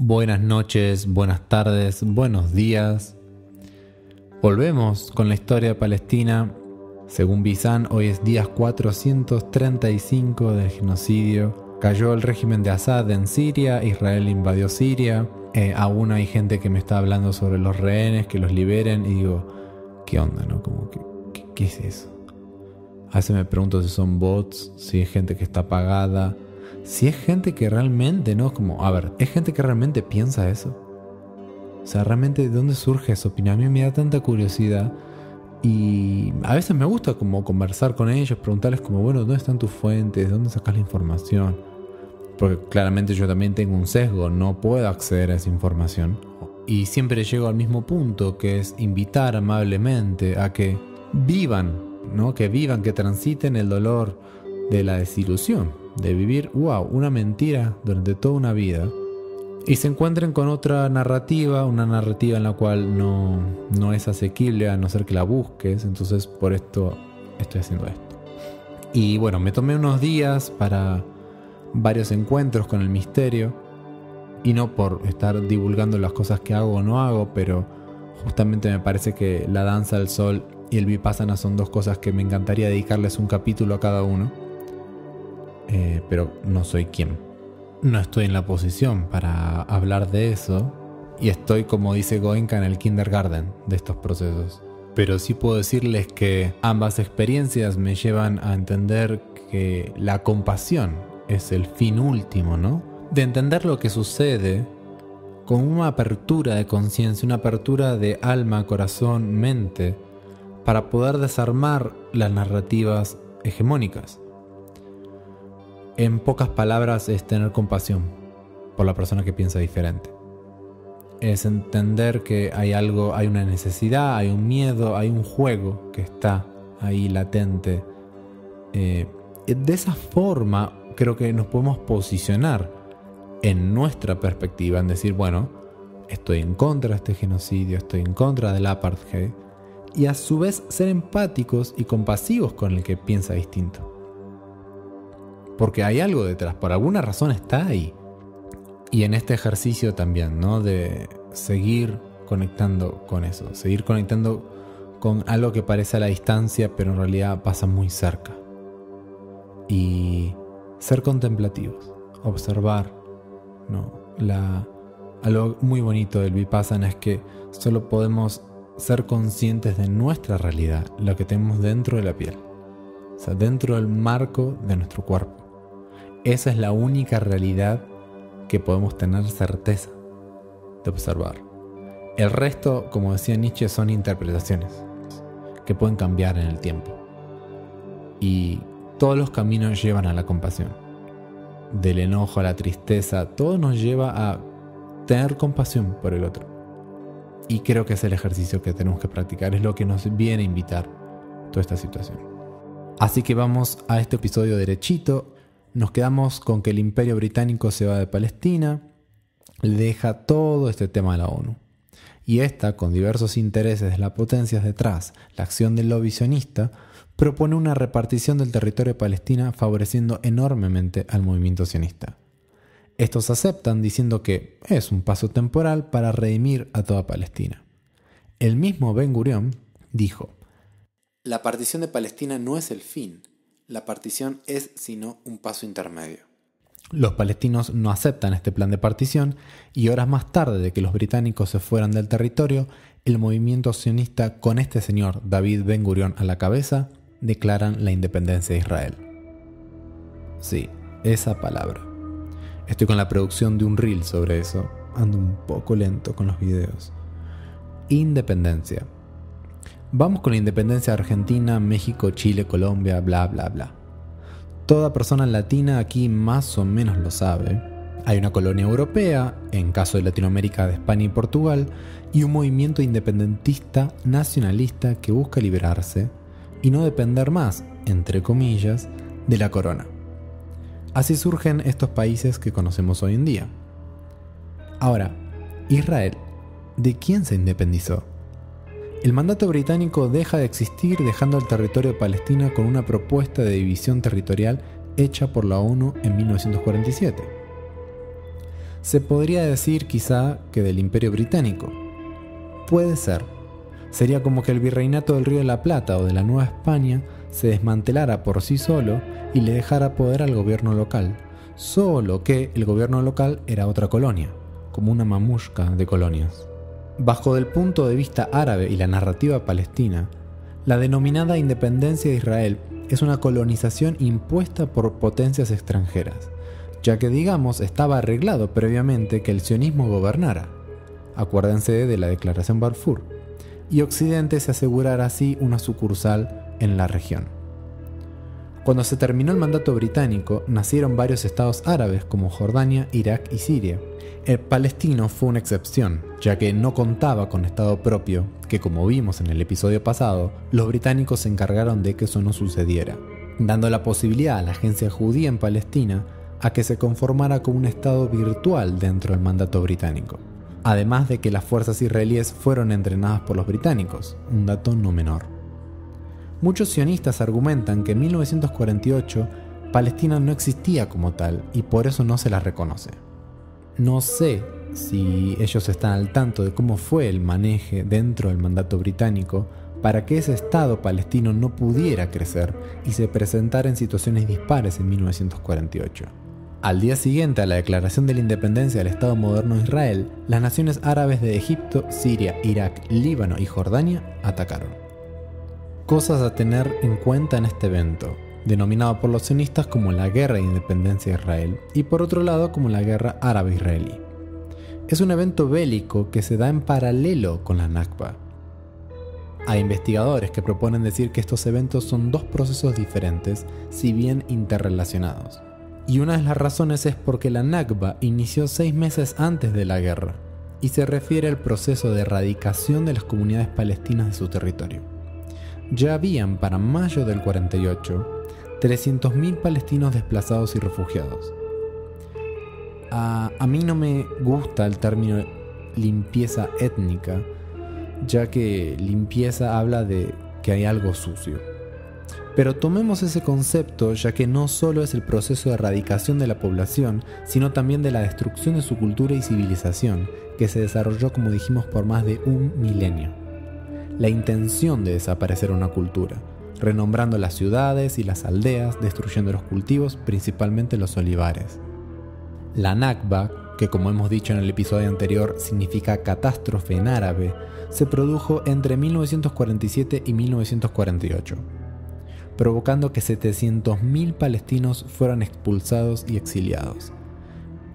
Buenas noches, buenas tardes, buenos días. Volvemos con la historia de Palestina. Según Bizan, hoy es día 435 del genocidio. Cayó el régimen de Assad en Siria, Israel invadió Siria. Aún hay gente que me está hablando sobre los rehenes, que los liberen, y digo, ¿qué onda, no? Como ¿qué es eso? A veces me pregunto si son bots, si es gente que está pagada, si es gente que realmente, ¿no? Como, a ver, ¿es gente que realmente piensa eso? O sea, realmente, ¿de dónde surge esa opinión? A mí me da tanta curiosidad y a veces me gusta como conversar con ellos, preguntarles como, bueno, ¿dónde están tus fuentes? ¿De dónde sacas la información? Porque claramente yo también tengo un sesgo, no puedo acceder a esa información. Y siempre llego al mismo punto, que es invitar amablemente a que vivan, ¿no? Que vivan, que transiten el dolor de la desilusión, de vivir, una mentira durante toda una vida, y se encuentren con otra narrativa, una narrativa en la cual no es asequible a no ser que la busques. Entonces por esto estoy haciendo esto. Y bueno, me tomé unos días para varios encuentros con el misterio, y no por estar divulgando las cosas que hago o no hago, pero justamente me parece que la danza del sol y el vipassana son dos cosas que me encantaría dedicarles un capítulo a cada uno. Pero no soy quien. No estoy en la posición para hablar de eso, y estoy, como dice Goenka, en el kindergarten de estos procesos. Pero sí puedo decirles que ambas experiencias me llevan a entender que la compasión es el fin último, ¿no? De entender lo que sucede con una apertura de conciencia, una apertura de alma, corazón, mente, para poder desarmar las narrativas hegemónicas. En pocas palabras, es tener compasión por la persona que piensa diferente. Es entender que hay algo, hay una necesidad, hay un miedo, hay un juego que está ahí latente. De esa forma creo que nos podemos posicionar en nuestra perspectiva, en decir, bueno, estoy en contra de este genocidio, estoy en contra del apartheid, y a su vez ser empáticos y compasivos con el que piensa distinto. Porque hay algo detrás, por alguna razón está ahí. Y en este ejercicio también, ¿no? De seguir conectando con eso, seguir conectando con algo que parece a la distancia, pero en realidad pasa muy cerca. Y ser contemplativos, observar, ¿no? Algo muy bonito del vipassana es que solo podemos ser conscientes de nuestra realidad, lo que tenemos dentro de la piel, o sea, dentro del marco de nuestro cuerpo. Esa es la única realidad que podemos tener certeza de observar. El resto, como decía Nietzsche, son interpretaciones que pueden cambiar en el tiempo. Y todos los caminos llevan a la compasión. Del enojo a la tristeza, todo nos lleva a tener compasión por el otro. Y creo que es el ejercicio que tenemos que practicar, es lo que nos viene a invitar toda esta situación. Así que vamos a este episodio derechito. Nos quedamos con que el Imperio Británico se va de Palestina, le deja todo este tema a la ONU. Y esta, con diversos intereses de las potencias detrás, la acción del lobby sionista, propone una repartición del territorio de Palestina favoreciendo enormemente al movimiento sionista. Estos aceptan diciendo que es un paso temporal para redimir a toda Palestina. El mismo Ben Gurión dijo: la partición de Palestina no es el fin. La partición es sino un paso intermedio. Los palestinos no aceptan este plan de partición, y horas más tarde de que los británicos se fueran del territorio, el movimiento sionista, con este señor David Ben Gurión a la cabeza, declaran la independencia de Israel. Sí, esa palabra. Estoy con la producción de un reel sobre eso. Ando un poco lento con los videos. Independencia. Vamos con la independencia de Argentina, México, Chile, Colombia, bla bla bla. Toda persona latina aquí más o menos lo sabe. Hay una colonia europea, en caso de Latinoamérica de España y Portugal, y un movimiento independentista nacionalista que busca liberarse y no depender más, entre comillas, de la corona. Así surgen estos países que conocemos hoy en día. Ahora, Israel, ¿de quién se independizó? El mandato británico deja de existir, dejando el territorio de Palestina con una propuesta de división territorial hecha por la ONU en 1947. Se podría decir quizá que del Imperio Británico. Puede ser. Sería como que el virreinato del Río de la Plata o de la Nueva España se desmantelara por sí solo y le dejara poder al gobierno local, solo que el gobierno local era otra colonia, como una mamushka de colonias. Bajo el punto de vista árabe y la narrativa palestina, la denominada independencia de Israel es una colonización impuesta por potencias extranjeras, ya que digamos estaba arreglado previamente que el sionismo gobernara. Acuérdense de la Declaración Balfour, y Occidente se asegurara así una sucursal en la región. Cuando se terminó el mandato británico, nacieron varios estados árabes como Jordania, Irak y Siria. El palestino fue una excepción, ya que no contaba con estado propio, que como vimos en el episodio pasado, los británicos se encargaron de que eso no sucediera, dando la posibilidad a la agencia judía en Palestina a que se conformara como un estado virtual dentro del mandato británico. Además de que las fuerzas israelíes fueron entrenadas por los británicos, un dato no menor. Muchos sionistas argumentan que en 1948 Palestina no existía como tal y por eso no se la reconoce. No sé si ellos están al tanto de cómo fue el maneje dentro del mandato británico para que ese Estado palestino no pudiera crecer y se presentara en situaciones dispares en 1948. Al día siguiente a la declaración de la independencia del Estado moderno de Israel, las naciones árabes de Egipto, Siria, Irak, Líbano y Jordania atacaron. Cosas a tener en cuenta en este evento, denominado por los sionistas como la Guerra de Independencia de Israel y por otro lado como la Guerra Árabe-Israelí. Es un evento bélico que se da en paralelo con la Nakba. Hay investigadores que proponen decir que estos eventos son dos procesos diferentes, si bien interrelacionados. Y una de las razones es porque la Nakba inició 6 meses antes de la guerra y se refiere al proceso de erradicación de las comunidades palestinas de su territorio. Ya habían para mayo del 48 300.000 palestinos desplazados y refugiados. A mí no me gusta el término limpieza étnica, ya que limpieza habla de que hay algo sucio. Pero tomemos ese concepto, ya que no solo es el proceso de erradicación de la población, sino también de la destrucción de su cultura y civilización, que se desarrolló, como dijimos, por más de 1 milenio. La intención de desaparecer una cultura, renombrando las ciudades y las aldeas, destruyendo los cultivos, principalmente los olivares. La Nakba, que como hemos dicho en el episodio anterior significa catástrofe en árabe, se produjo entre 1947 y 1948. Provocando que 700.000 palestinos fueran expulsados y exiliados.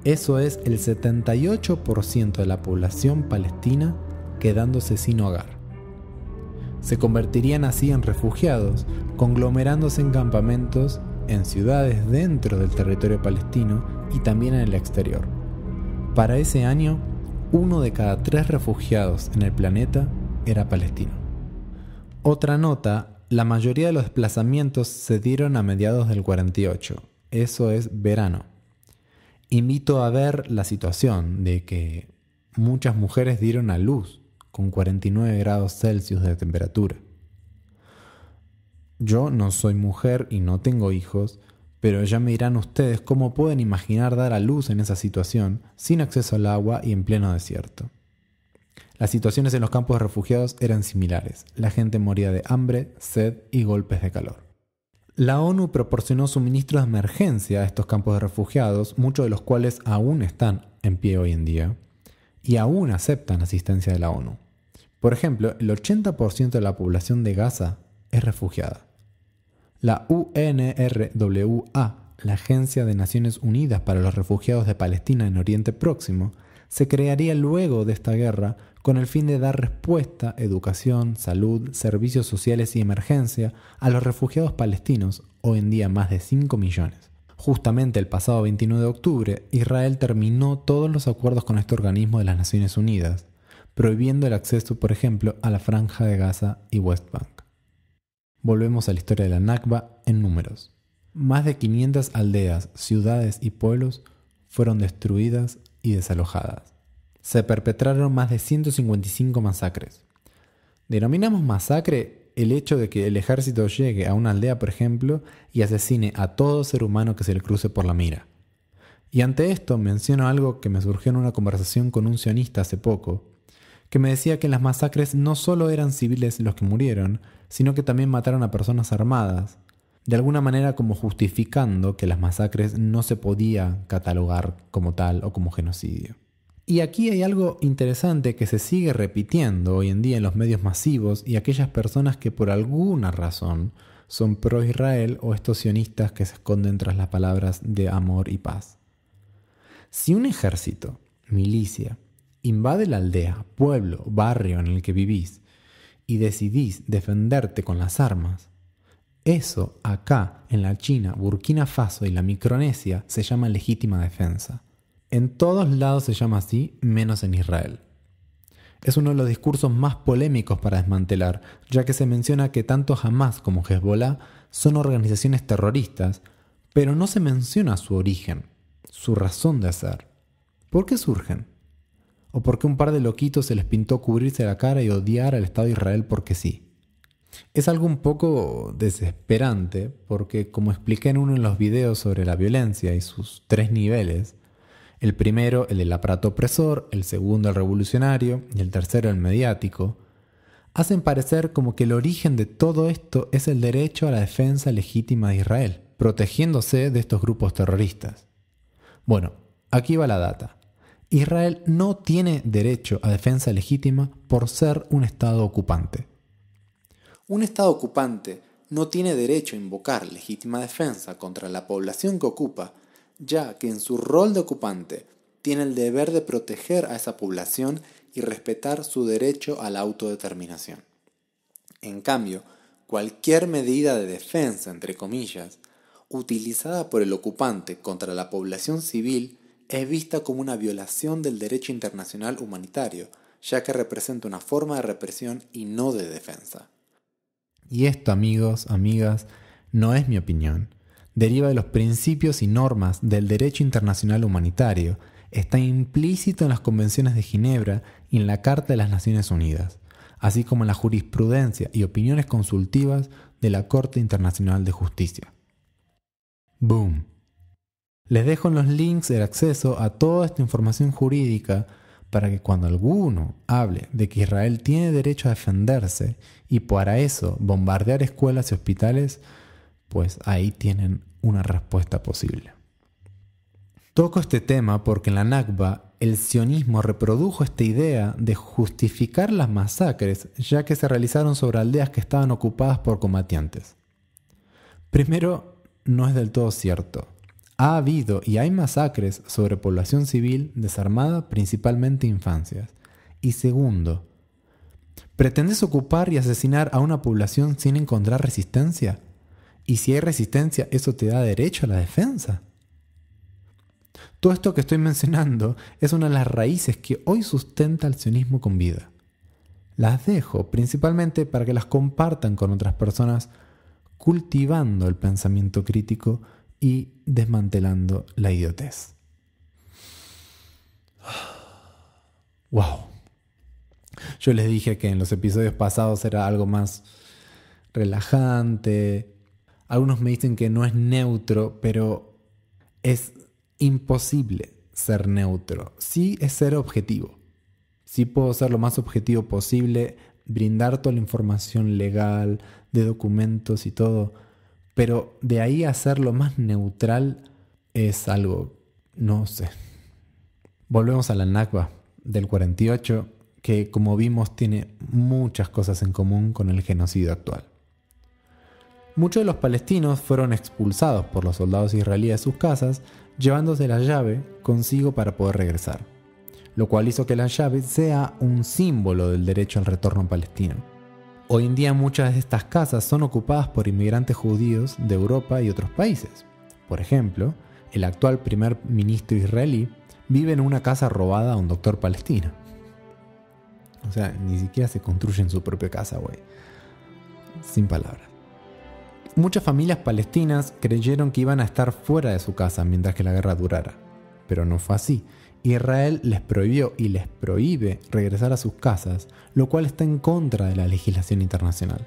Eso es el 78% de la población palestina quedándose sin hogar. Se convertirían así en refugiados, conglomerándose en campamentos, en ciudades dentro del territorio palestino y también en el exterior. Para ese año, 1 de cada 3 refugiados en el planeta era palestino. Otra nota: la mayoría de los desplazamientos se dieron a mediados del 48, eso es verano. Invito a ver la situación de que muchas mujeres dieron a luz con 49 grados Celsius de temperatura. Yo no soy mujer y no tengo hijos, pero ya me dirán ustedes cómo pueden imaginar dar a luz en esa situación sin acceso al agua y en pleno desierto. Las situaciones en los campos de refugiados eran similares. La gente moría de hambre, sed y golpes de calor. La ONU proporcionó suministros de emergencia a estos campos de refugiados, muchos de los cuales aún están en pie hoy en día, y aún aceptan asistencia de la ONU. Por ejemplo, el 80% de la población de Gaza es refugiada. La UNRWA, la Agencia de Naciones Unidas para los Refugiados de Palestina en Oriente Próximo, se crearía luego de esta guerra con el fin de dar respuesta, educación, salud, servicios sociales y emergencia a los refugiados palestinos, hoy en día más de 5 millones. Justamente el pasado 29 de octubre, Israel terminó todos los acuerdos con este organismo de las Naciones Unidas, prohibiendo el acceso, por ejemplo, a la Franja de Gaza y West Bank. Volvemos a la historia de la Nakba en números. Más de 500 aldeas, ciudades y pueblos fueron destruidas y desalojadas. Se perpetraron más de 155 masacres. Denominamos masacre el hecho de que el ejército llegue a una aldea, por ejemplo, y asesine a todo ser humano que se le cruce por la mira. Y ante esto menciono algo que me surgió en una conversación con un sionista hace poco, que me decía que en las masacres no solo eran civiles los que murieron, sino que también mataron a personas armadas, de alguna manera como justificando que las masacres no se podía catalogar como tal o como genocidio. Y aquí hay algo interesante que se sigue repitiendo hoy en día en los medios masivos y aquellas personas que por alguna razón son pro-Israel o estos sionistas que se esconden tras las palabras de amor y paz. Si un ejército, milicia, invade la aldea, pueblo, barrio en el que vivís y decidís defenderte con las armas, eso acá en la China, Burkina Faso y la Micronesia se llama legítima defensa. En todos lados se llama así, menos en Israel. Es uno de los discursos más polémicos para desmantelar, ya que se menciona que tanto Hamas como Hezbollah son organizaciones terroristas, pero no se menciona su origen, su razón de ser. ¿Por qué surgen? ¿O por qué un par de loquitos se les pintó cubrirse la cara y odiar al Estado de Israel porque sí? Es algo un poco desesperante porque, como expliqué en uno de los videos sobre la violencia y sus 3 niveles, el primero el del aparato opresor, el segundo el revolucionario y el tercero el mediático, hacen parecer como que el origen de todo esto es el derecho a la defensa legítima de Israel, protegiéndose de estos grupos terroristas. Bueno, aquí va la data. Israel no tiene derecho a defensa legítima por ser un Estado ocupante. Un Estado ocupante no tiene derecho a invocar legítima defensa contra la población que ocupa, ya que en su rol de ocupante tiene el deber de proteger a esa población y respetar su derecho a la autodeterminación. En cambio, cualquier medida de defensa, entre comillas, utilizada por el ocupante contra la población civil es vista como una violación del derecho internacional humanitario, ya que representa una forma de represión y no de defensa. Y esto, amigos, amigas, no es mi opinión. Deriva de los principios y normas del derecho internacional humanitario, está implícito en las convenciones de Ginebra y en la Carta de las Naciones Unidas, así como en la jurisprudencia y opiniones consultivas de la Corte Internacional de Justicia. ¡Boom! Les dejo en los links el acceso a toda esta información jurídica para que cuando alguno hable de que Israel tiene derecho a defenderse y para eso bombardear escuelas y hospitales, pues ahí tienen una respuesta posible. Toco este tema porque en la Nakba el sionismo reprodujo esta idea de justificar las masacres ya que se realizaron sobre aldeas que estaban ocupadas por combatientes. Primero, no es del todo cierto. Ha habido y hay masacres sobre población civil desarmada, principalmente infancias. Y segundo, ¿pretendes ocupar y asesinar a una población sin encontrar resistencia? Y si hay resistencia, ¿eso te da derecho a la defensa? Todo esto que estoy mencionando es una de las raíces que hoy sustenta el sionismo con vida. Las dejo principalmente para que las compartan con otras personas, cultivando el pensamiento crítico y desmantelando la idiotez. ¡Wow! Yo les dije que en los episodios pasados era algo más relajante. Algunos me dicen que no es neutro, pero es imposible ser neutro. Sí es ser objetivo. Sí puedo ser lo más objetivo posible, brindar toda la información legal, de documentos y todo, pero de ahí a ser lo más neutral es algo, no sé. Volvemos a la Nakba del 48, que como vimos tiene muchas cosas en común con el genocidio actual. Muchos de los palestinos fueron expulsados por los soldados israelíes de sus casas, llevándose la llave consigo para poder regresar, lo cual hizo que la llave sea un símbolo del derecho al retorno palestino. Hoy en día muchas de estas casas son ocupadas por inmigrantes judíos de Europa y otros países. Por ejemplo, el actual primer ministro israelí vive en una casa robada a un doctor palestino. O sea, ni siquiera se construye en su propia casa, güey. Sin palabras. Muchas familias palestinas creyeron que iban a estar fuera de su casa mientras que la guerra durara. Pero no fue así. Israel les prohibió y les prohíbe regresar a sus casas, lo cual está en contra de la legislación internacional,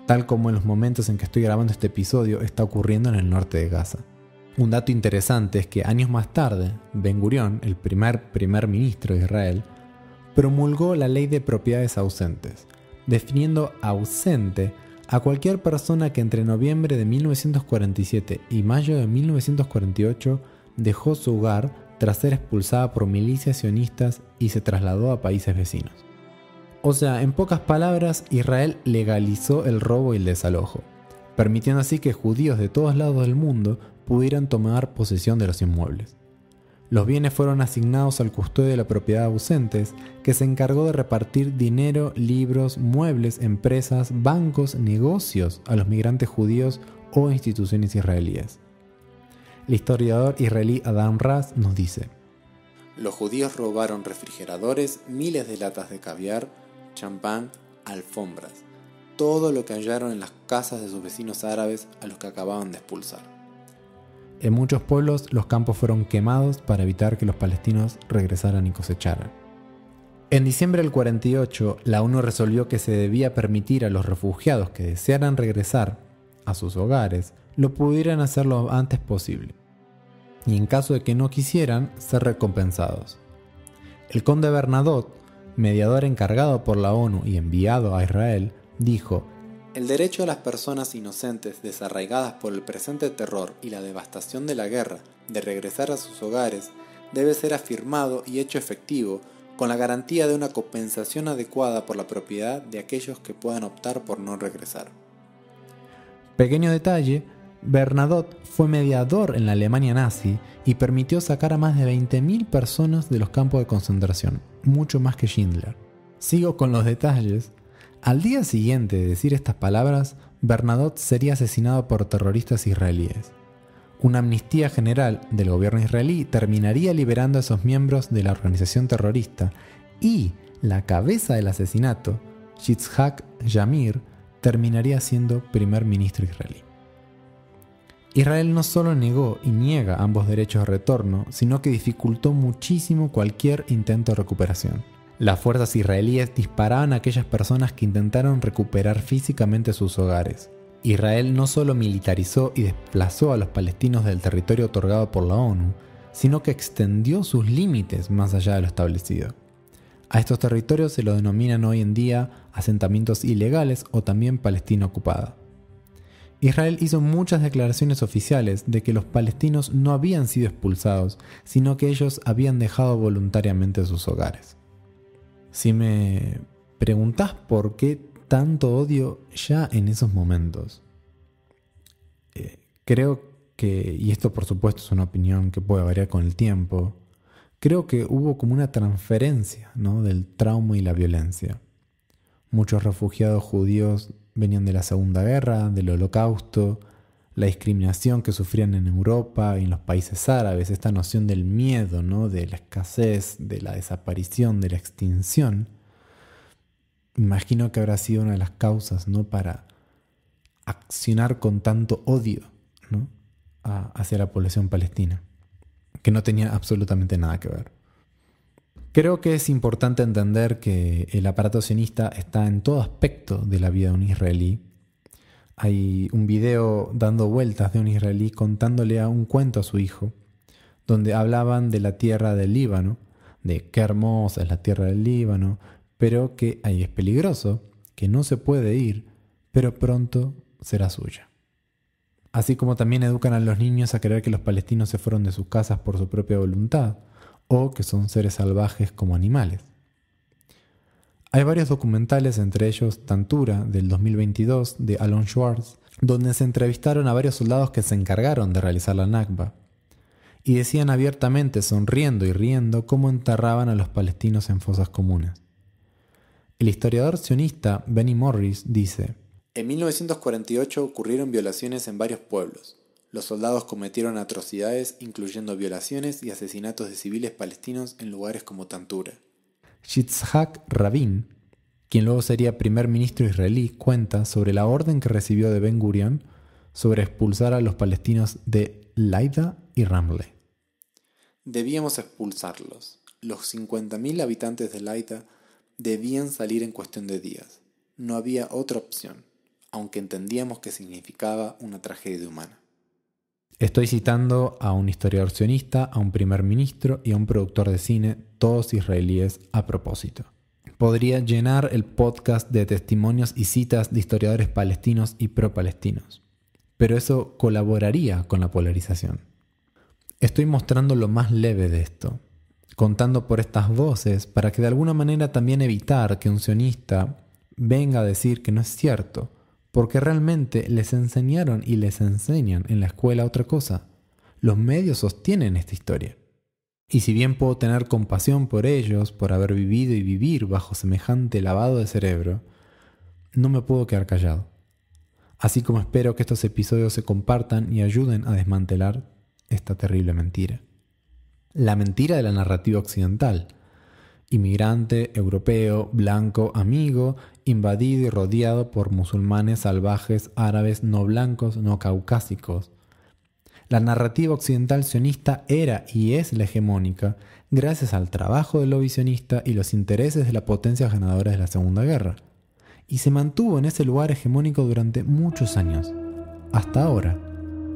tal como en los momentos en que estoy grabando este episodio está ocurriendo en el norte de Gaza. Un dato interesante es que años más tarde, Ben Gurión, el primer ministro de Israel, promulgó la ley de propiedades ausentes, definiendo ausente a cualquier persona que entre noviembre de 1947 y mayo de 1948 dejó su hogar tras ser expulsada por milicias sionistas y se trasladó a países vecinos. O sea, en pocas palabras, Israel legalizó el robo y el desalojo, permitiendo así que judíos de todos lados del mundo pudieran tomar posesión de los inmuebles. Los bienes fueron asignados al custodio de la propiedad ausentes, que se encargó de repartir dinero, libros, muebles, empresas, bancos, negocios a los migrantes judíos o instituciones israelíes. El historiador israelí Adam Raz nos dice: los judíos robaron refrigeradores, miles de latas de caviar, champán, alfombras, todo lo que hallaron en las casas de sus vecinos árabes a los que acababan de expulsar. En muchos pueblos los campos fueron quemados para evitar que los palestinos regresaran y cosecharan. En diciembre del 48, la ONU resolvió que se debía permitir a los refugiados que desearan regresar a sus hogares lo pudieran hacer lo antes posible, y en caso de que no quisieran, ser recompensados. El conde Bernadotte, mediador encargado por la ONU y enviado a Israel, dijo: el derecho de las personas inocentes desarraigadas por el presente terror y la devastación de la guerra de regresar a sus hogares debe ser afirmado y hecho efectivo con la garantía de una compensación adecuada por la propiedad de aquellos que puedan optar por no regresar. Pequeño detalle, Bernadotte fue mediador en la Alemania nazi y permitió sacar a más de 20.000 personas de los campos de concentración, mucho más que Schindler. Sigo con los detalles. Al día siguiente de decir estas palabras, Bernadotte sería asesinado por terroristas israelíes. Una amnistía general del gobierno israelí terminaría liberando a esos miembros de la organización terrorista y la cabeza del asesinato, Yitzhak Shamir, terminaría siendo primer ministro israelí. Israel no solo negó y niega ambos derechos de retorno, sino que dificultó muchísimo cualquier intento de recuperación. Las fuerzas israelíes disparaban a aquellas personas que intentaron recuperar físicamente sus hogares. Israel no solo militarizó y desplazó a los palestinos del territorio otorgado por la ONU, sino que extendió sus límites más allá de lo establecido. A estos territorios se los denominan hoy en día asentamientos ilegales o también Palestina ocupada. Israel hizo muchas declaraciones oficiales de que los palestinos no habían sido expulsados, sino que ellos habían dejado voluntariamente sus hogares. Si me preguntás por qué tanto odio ya en esos momentos, creo que, y esto por supuesto es una opinión que puede variar con el tiempo, creo que hubo como una transferencia, ¿no?, del trauma y la violencia. Muchos refugiados judíos venían de la Segunda Guerra, del Holocausto, la discriminación que sufrían en Europa y en los países árabes, esta noción del miedo, ¿no?, de la escasez, de la desaparición, de la extinción. Imagino que habrá sido una de las causas, ¿no?, para accionar con tanto odio, ¿no?, hacia la población palestina, que no tenía absolutamente nada que ver. Creo que es importante entender que el aparato sionista está en todo aspecto de la vida de un israelí. Hay un video dando vueltas de un israelí contándole un cuento a su hijo, donde hablaban de la tierra del Líbano, de qué hermosa es la tierra del Líbano, pero que ahí es peligroso, que no se puede ir, pero pronto será suya. Así como también educan a los niños a creer que los palestinos se fueron de sus casas por su propia voluntad, o que son seres salvajes como animales. Hay varios documentales, entre ellos Tantura, del 2022, de Alon Schwartz, donde se entrevistaron a varios soldados que se encargaron de realizar la Nakba, y decían abiertamente, sonriendo y riendo, cómo enterraban a los palestinos en fosas comunes. El historiador sionista Benny Morris dice: en 1948 ocurrieron violaciones en varios pueblos. Los soldados cometieron atrocidades, incluyendo violaciones y asesinatos de civiles palestinos en lugares como Tantura. Yitzhak Rabin, quien luego sería primer ministro israelí, cuenta sobre la orden que recibió de Ben Gurión sobre expulsar a los palestinos de Laida y Ramle. Debíamos expulsarlos. Los 50.000 habitantes de Laida debían salir en cuestión de días. No había otra opción, aunque entendíamos que significaba una tragedia humana. Estoy citando a un historiador sionista, a un primer ministro y a un productor de cine, todos israelíes a propósito. Podría llenar el podcast de testimonios y citas de historiadores palestinos y pro-palestinos, pero eso colaboraría con la polarización. Estoy mostrando lo más leve de esto, contando por estas voces para que de alguna manera también evitar que un sionista venga a decir que no es cierto, porque realmente les enseñaron y les enseñan en la escuela otra cosa. Los medios sostienen esta historia. Y si bien puedo tener compasión por ellos, por haber vivido y vivir bajo semejante lavado de cerebro, no me puedo quedar callado. Así como espero que estos episodios se compartan y ayuden a desmantelar esta terrible mentira. La mentira de la narrativa occidental. Inmigrante, europeo, blanco, amigo, invadido y rodeado por musulmanes salvajes, árabes, no blancos, no caucásicos. La narrativa occidental sionista era y es la hegemónica gracias al trabajo del lobby sionista y los intereses de las potencias ganadoras de la Segunda Guerra. Y se mantuvo en ese lugar hegemónico durante muchos años, hasta ahora,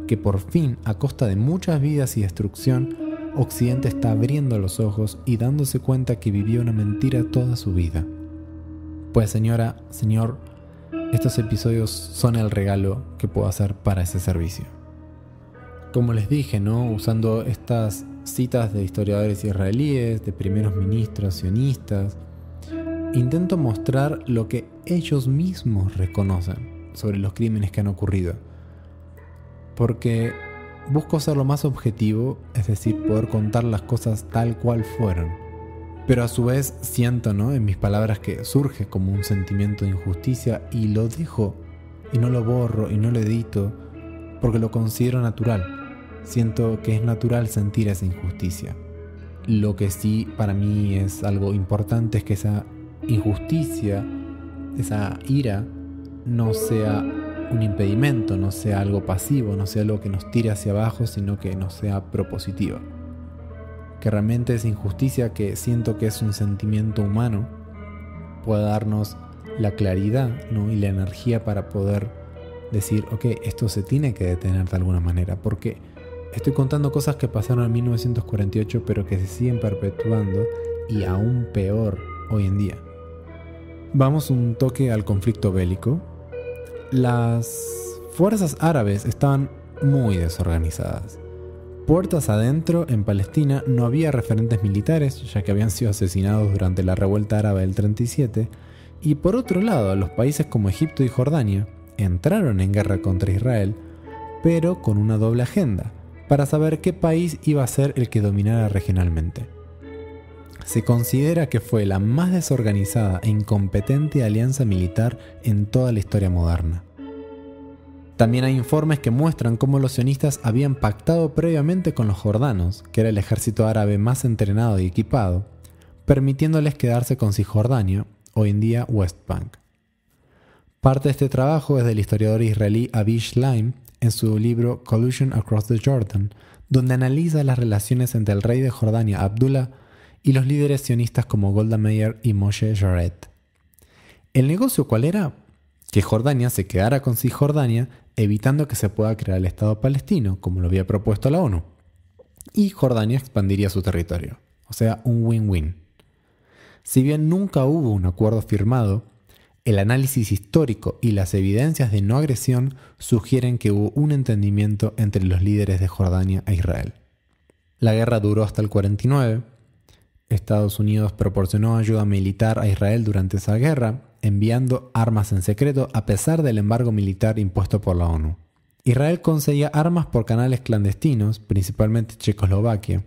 que por fin, a costa de muchas vidas y destrucción, Occidente está abriendo los ojos y dándose cuenta que vivió una mentira toda su vida. Pues señora, señor, estos episodios son el regalo que puedo hacer para ese servicio. Como les dije, ¿no? Usando estas citas de historiadores israelíes, de primeros ministros sionistas, intento mostrar lo que ellos mismos reconocen sobre los crímenes que han ocurrido. Porque busco ser lo más objetivo, es decir, poder contar las cosas tal cual fueron. Pero a su vez siento, ¿no?, en mis palabras que surge como un sentimiento de injusticia y lo dejo y no lo borro y no lo edito porque lo considero natural. Siento que es natural sentir esa injusticia. Lo que sí para mí es algo importante es que esa injusticia, esa ira, no sea un impedimento, no sea algo pasivo, no sea algo que nos tire hacia abajo, sino que nos sea propositiva. Que realmente esa injusticia, que siento que es un sentimiento humano, pueda darnos la claridad, ¿no?, y la energía para poder decir, ok, esto se tiene que detener de alguna manera, porque estoy contando cosas que pasaron en 1948, pero que se siguen perpetuando y aún peor hoy en día. Vamos un toque al conflicto bélico. Las fuerzas árabes estaban muy desorganizadas. Puertas adentro, en Palestina no había referentes militares, ya que habían sido asesinados durante la revuelta árabe del 37, y por otro lado, los países como Egipto y Jordania entraron en guerra contra Israel, pero con una doble agenda, para saber qué país iba a ser el que dominara regionalmente. Se considera que fue la más desorganizada e incompetente alianza militar en toda la historia moderna. También hay informes que muestran cómo los sionistas habían pactado previamente con los jordanos, que era el ejército árabe más entrenado y equipado, permitiéndoles quedarse con Cisjordania, hoy en día West Bank. Parte de este trabajo es del historiador israelí Avi Shlaim en su libro Collusion Across the Jordan, donde analiza las relaciones entre el rey de Jordania Abdullah y los líderes sionistas como Golda Meir y Moshe Jared. ¿El negocio cuál era? Que Jordania se quedara con Cisjordania, evitando que se pueda crear el Estado palestino, como lo había propuesto la ONU, y Jordania expandiría su territorio, o sea, un win-win. Si bien nunca hubo un acuerdo firmado, el análisis histórico y las evidencias de no agresión sugieren que hubo un entendimiento entre los líderes de Jordania e Israel. La guerra duró hasta el 49. Estados Unidos proporcionó ayuda militar a Israel durante esa guerra, enviando armas en secreto a pesar del embargo militar impuesto por la ONU. Israel conseguía armas por canales clandestinos, principalmente Checoslovaquia,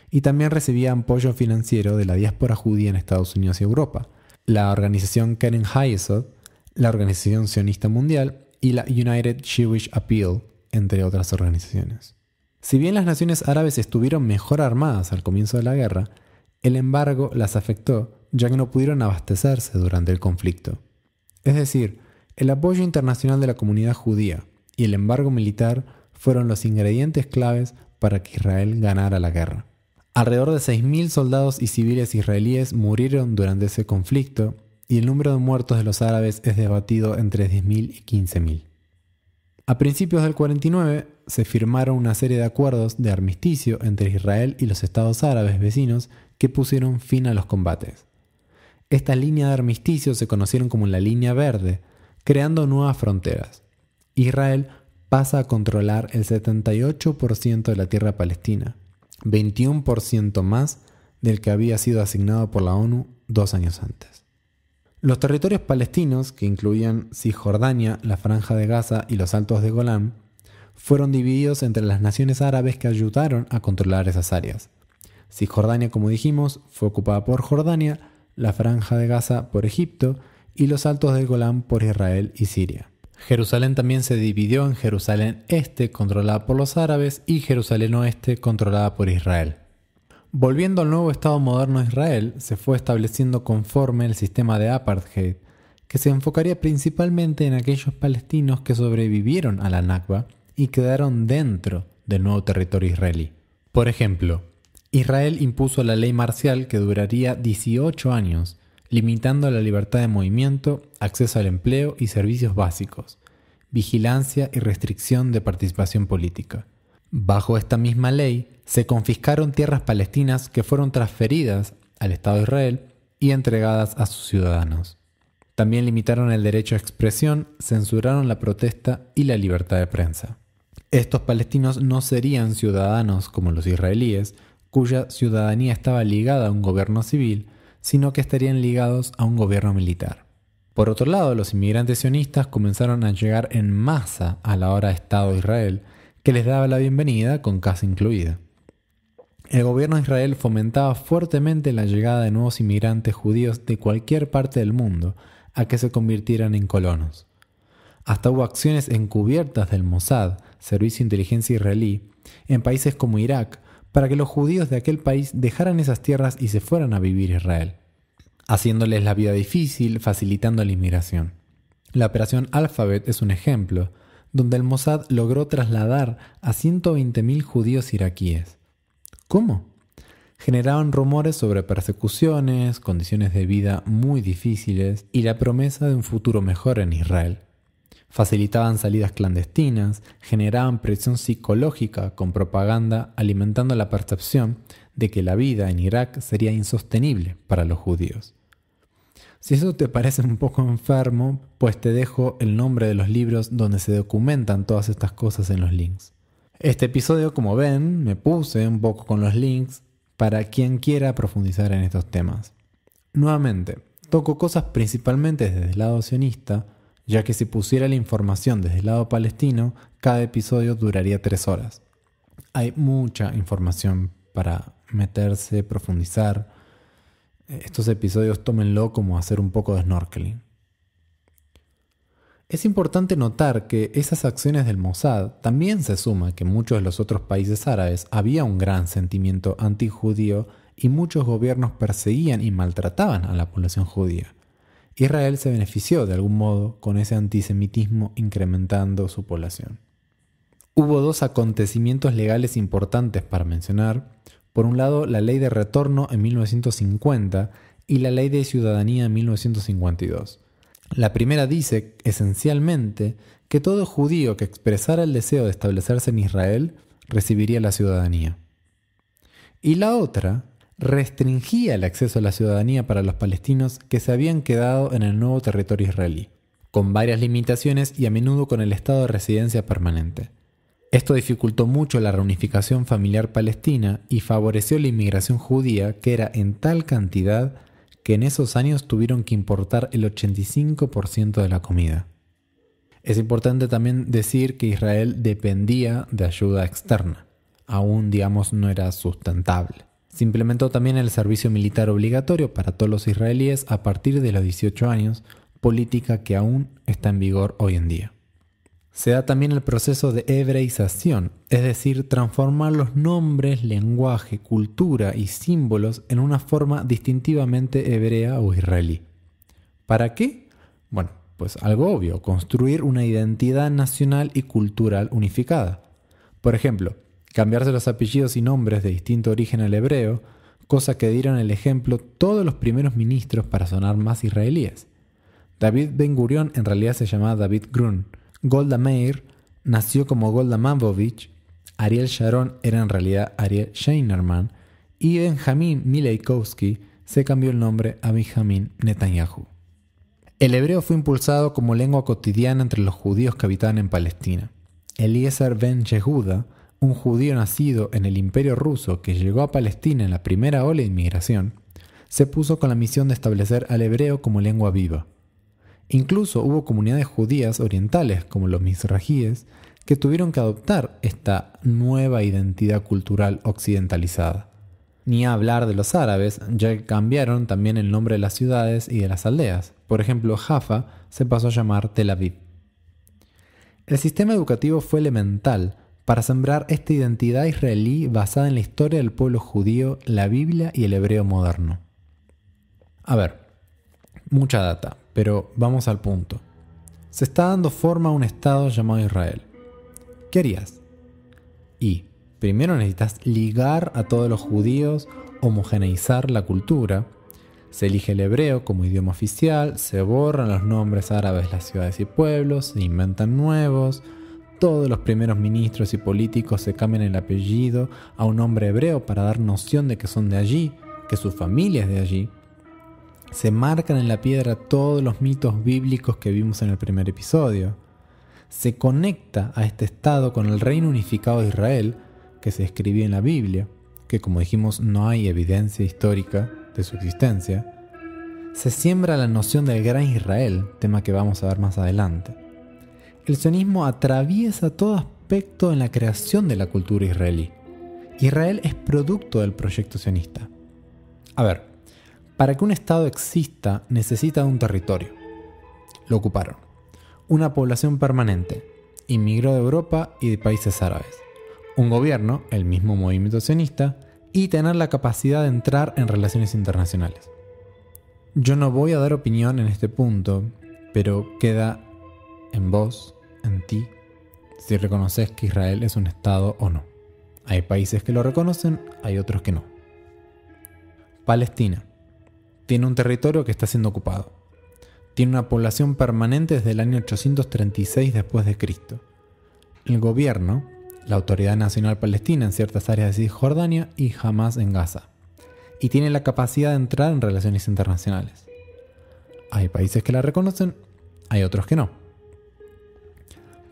y también recibía apoyo financiero de la diáspora judía en Estados Unidos y Europa, la organización Keren Hayesod, la Organización Sionista Mundial y la United Jewish Appeal, entre otras organizaciones. Si bien las naciones árabes estuvieron mejor armadas al comienzo de la guerra, el embargo las afectó, ya que no pudieron abastecerse durante el conflicto. Es decir, el apoyo internacional de la comunidad judía y el embargo militar fueron los ingredientes claves para que Israel ganara la guerra. Alrededor de 6.000 soldados y civiles israelíes murieron durante ese conflicto y el número de muertos de los árabes es debatido entre 10.000 y 15.000. A principios del 49 se firmaron una serie de acuerdos de armisticio entre Israel y los estados árabes vecinos que pusieron fin a los combates. Estas líneas de armisticio se conocieron como la Línea Verde, creando nuevas fronteras. Israel pasa a controlar el 78% de la tierra palestina, 21% más del que había sido asignado por la ONU 2 años antes. Los territorios palestinos, que incluían Cisjordania, la Franja de Gaza y los Altos de Golán, fueron divididos entre las naciones árabes que ayudaron a controlar esas áreas. Cisjordania, como dijimos, fue ocupada por Jordania, la Franja de Gaza por Egipto y los Altos del Golán por Israel y Siria. Jerusalén también se dividió en Jerusalén Este, controlada por los árabes, y Jerusalén Oeste, controlada por Israel. Volviendo al nuevo Estado moderno de Israel, se fue estableciendo conforme el sistema de apartheid, que se enfocaría principalmente en aquellos palestinos que sobrevivieron a la Nakba y quedaron dentro del nuevo territorio israelí. Por ejemplo, Israel impuso la ley marcial que duraría 18 años, limitando la libertad de movimiento, acceso al empleo y servicios básicos, vigilancia y restricción de participación política. Bajo esta misma ley, se confiscaron tierras palestinas que fueron transferidas al Estado de Israel y entregadas a sus ciudadanos. También limitaron el derecho a expresión, censuraron la protesta y la libertad de prensa. Estos palestinos no serían ciudadanos como los israelíes, cuya ciudadanía estaba ligada a un gobierno civil, sino que estarían ligados a un gobierno militar. Por otro lado, los inmigrantes sionistas comenzaron a llegar en masa a la ahora Estado de Israel, que les daba la bienvenida con casa incluida. El gobierno de Israel fomentaba fuertemente la llegada de nuevos inmigrantes judíos de cualquier parte del mundo a que se convirtieran en colonos. Hasta hubo acciones encubiertas del Mossad, servicio de inteligencia israelí, en países como Irak, para que los judíos de aquel país dejaran esas tierras y se fueran a vivir a Israel, haciéndoles la vida difícil, facilitando la inmigración. La operación Alphabet es un ejemplo, donde el Mossad logró trasladar a 120.000 judíos iraquíes. ¿Cómo? Generaban rumores sobre persecuciones, condiciones de vida muy difíciles y la promesa de un futuro mejor en Israel. Facilitaban salidas clandestinas, generaban presión psicológica con propaganda, alimentando la percepción de que la vida en Irak sería insostenible para los judíos. Si eso te parece un poco enfermo, pues te dejo el nombre de los libros donde se documentan todas estas cosas en los links. Este episodio, como ven, me puse un poco con los links para quien quiera profundizar en estos temas. Nuevamente, toco cosas principalmente desde el lado sionista, ya que si pusiera la información desde el lado palestino, cada episodio duraría 3 horas. Hay mucha información para meterse, profundizar. Estos episodios tómenlo como hacer un poco de snorkeling. Es importante notar que esas acciones del Mossad también se suma que en muchos de los otros países árabes había un gran sentimiento antijudío y muchos gobiernos perseguían y maltrataban a la población judía. Israel se benefició de algún modo con ese antisemitismo incrementando su población. Hubo 2 acontecimientos legales importantes para mencionar. Por un lado, la Ley de Retorno en 1950 y la Ley de Ciudadanía en 1952. La primera dice, esencialmente, que todo judío que expresara el deseo de establecerse en Israel recibiría la ciudadanía. Y la otra restringía el acceso a la ciudadanía para los palestinos que se habían quedado en el nuevo territorio israelí, con varias limitaciones y a menudo con el estado de residencia permanente. Esto dificultó mucho la reunificación familiar palestina y favoreció la inmigración judía, que era en tal cantidad que en esos años tuvieron que importar el 85% de la comida. Es importante también decir que Israel dependía de ayuda externa. Aún, no era sustentable. Se implementó también el servicio militar obligatorio para todos los israelíes a partir de los 18 años, política que aún está en vigor hoy en día. Se da también el proceso de hebreización, es decir, transformar los nombres, lenguaje, cultura y símbolos en una forma distintivamente hebrea o israelí. ¿Para qué? Bueno, pues algo obvio, construir una identidad nacional y cultural unificada. Por ejemplo, cambiarse los apellidos y nombres de distinto origen al hebreo, cosa que dieron el ejemplo todos los primeros ministros para sonar más israelíes. David Ben Gurión en realidad se llamaba David Grun. Golda Meir nació como Golda Mavovich, Ariel Sharon era en realidad Ariel Scheinerman y Benjamin Mileikowski se cambió el nombre a Benjamin Netanyahu. El hebreo fue impulsado como lengua cotidiana entre los judíos que habitaban en Palestina. Eliezer ben Yehuda, un judío nacido en el Imperio Ruso que llegó a Palestina en la primera ola de inmigración, se puso con la misión de establecer al hebreo como lengua viva. Incluso hubo comunidades judías orientales, como los mizrajíes, que tuvieron que adoptar esta nueva identidad cultural occidentalizada. Ni a hablar de los árabes, ya que cambiaron también el nombre de las ciudades y de las aldeas. Por ejemplo, Jaffa se pasó a llamar Tel Aviv. El sistema educativo fue elemental para sembrar esta identidad israelí basada en la historia del pueblo judío, la Biblia y el hebreo moderno. A ver, mucha data, pero vamos al punto. Se está dando forma a un estado llamado Israel. ¿Qué harías? Y primero necesitas ligar a todos los judíos, homogeneizar la cultura. Se elige el hebreo como idioma oficial, se borran los nombres árabes de las ciudades y pueblos, se inventan nuevos. Todos los primeros ministros y políticos se cambian el apellido a un nombre hebreo para dar noción de que son de allí, que su familia es de allí. Se marcan en la piedra todos los mitos bíblicos que vimos en el primer episodio. Se conecta a este estado con el reino unificado de Israel, que se describió en la Biblia, que como dijimos no hay evidencia histórica de su existencia. Se siembra la noción del Gran Israel, tema que vamos a ver más adelante. El sionismo atraviesa todo aspecto en la creación de la cultura israelí. Israel es producto del proyecto sionista. A ver, para que un Estado exista necesita un territorio. Lo ocuparon. Una población permanente. Inmigró de Europa y de países árabes. Un gobierno, el mismo movimiento sionista, y tener la capacidad de entrar en relaciones internacionales. Yo no voy a dar opinión en este punto, pero queda en vos, en ti, si reconoces que Israel es un Estado o no. Hay países que lo reconocen, hay otros que no. Palestina. Tiene un territorio que está siendo ocupado. Tiene una población permanente desde el año 836 después de Cristo. El gobierno, la Autoridad Nacional Palestina en ciertas áreas de Cisjordania y Hamas en Gaza. Y tiene la capacidad de entrar en relaciones internacionales. Hay países que la reconocen, hay otros que no.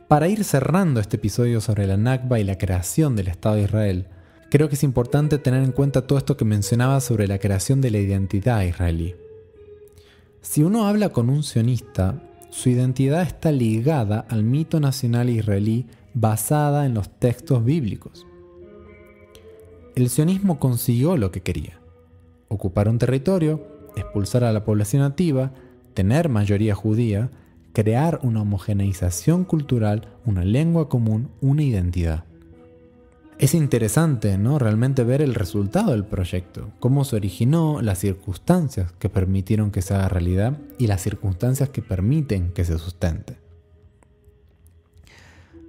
Para ir cerrando este episodio sobre la Nakba y la creación del Estado de Israel, creo que es importante tener en cuenta todo esto que mencionaba sobre la creación de la identidad israelí. Si uno habla con un sionista, su identidad está ligada al mito nacional israelí basada en los textos bíblicos. El sionismo consiguió lo que quería: ocupar un territorio, expulsar a la población nativa, tener mayoría judía, crear una homogeneización cultural, una lengua común, una identidad. Es interesante, ¿no?, realmente ver el resultado del proyecto, cómo se originó, las circunstancias que permitieron que se haga realidad y las circunstancias que permiten que se sustente.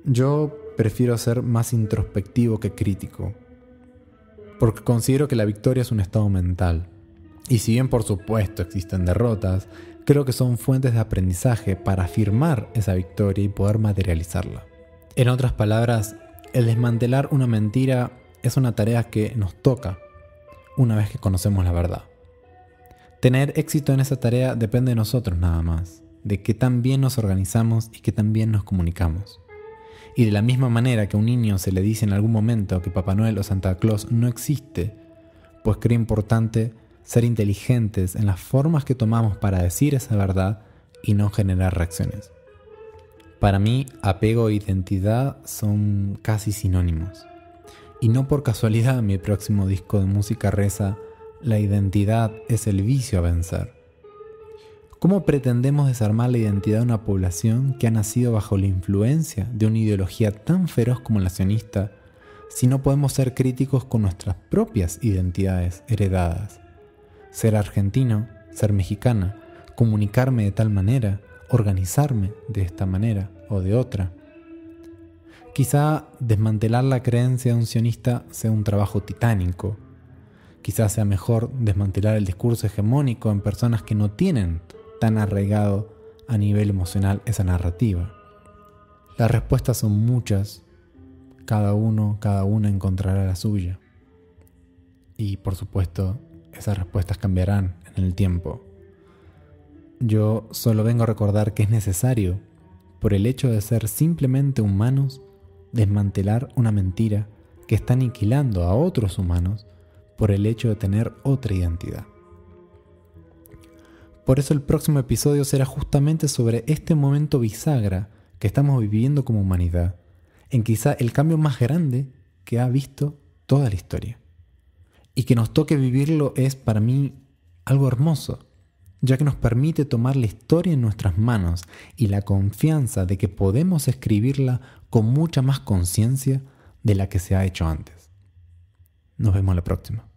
Yo prefiero ser más introspectivo que crítico, porque considero que la victoria es un estado mental. Y si bien por supuesto existen derrotas, creo que son fuentes de aprendizaje para afirmar esa victoria y poder materializarla. En otras palabras, el desmantelar una mentira es una tarea que nos toca una vez que conocemos la verdad. Tener éxito en esa tarea depende de nosotros nada más, de qué tan bien nos organizamos y qué tan bien nos comunicamos. Y de la misma manera que a un niño se le dice en algún momento que Papá Noel o Santa Claus no existe, pues creo importante ser inteligentes en las formas que tomamos para decir esa verdad y no generar reacciones. Para mí, apego e identidad son casi sinónimos. Y no por casualidad mi próximo disco de música reza: la identidad es el vicio a vencer. ¿Cómo pretendemos desarmar la identidad de una población que ha nacido bajo la influencia de una ideología tan feroz como la sionista si no podemos ser críticos con nuestras propias identidades heredadas? Ser argentino, ser mexicana, comunicarme de tal manera, organizarme de esta manera o de otra. Quizá desmantelar la creencia de un sionista sea un trabajo titánico. Quizá sea mejor desmantelar el discurso hegemónico en personas que no tienen tan arraigado a nivel emocional esa narrativa. Las respuestas son muchas, cada una encontrará la suya. Y por supuesto, esas respuestas cambiarán en el tiempo. Yo solo vengo a recordar que es necesario, por el hecho de ser simplemente humanos, desmantelar una mentira que está aniquilando a otros humanos por el hecho de tener otra identidad. Por eso el próximo episodio será justamente sobre este momento bisagra que estamos viviendo como humanidad, en quizá el cambio más grande que ha visto toda la historia. Y que nos toque vivirlo es para mí algo hermoso, ya que nos permite tomar la historia en nuestras manos y la confianza de que podemos escribirla con mucha más conciencia de la que se ha hecho antes. Nos vemos la próxima.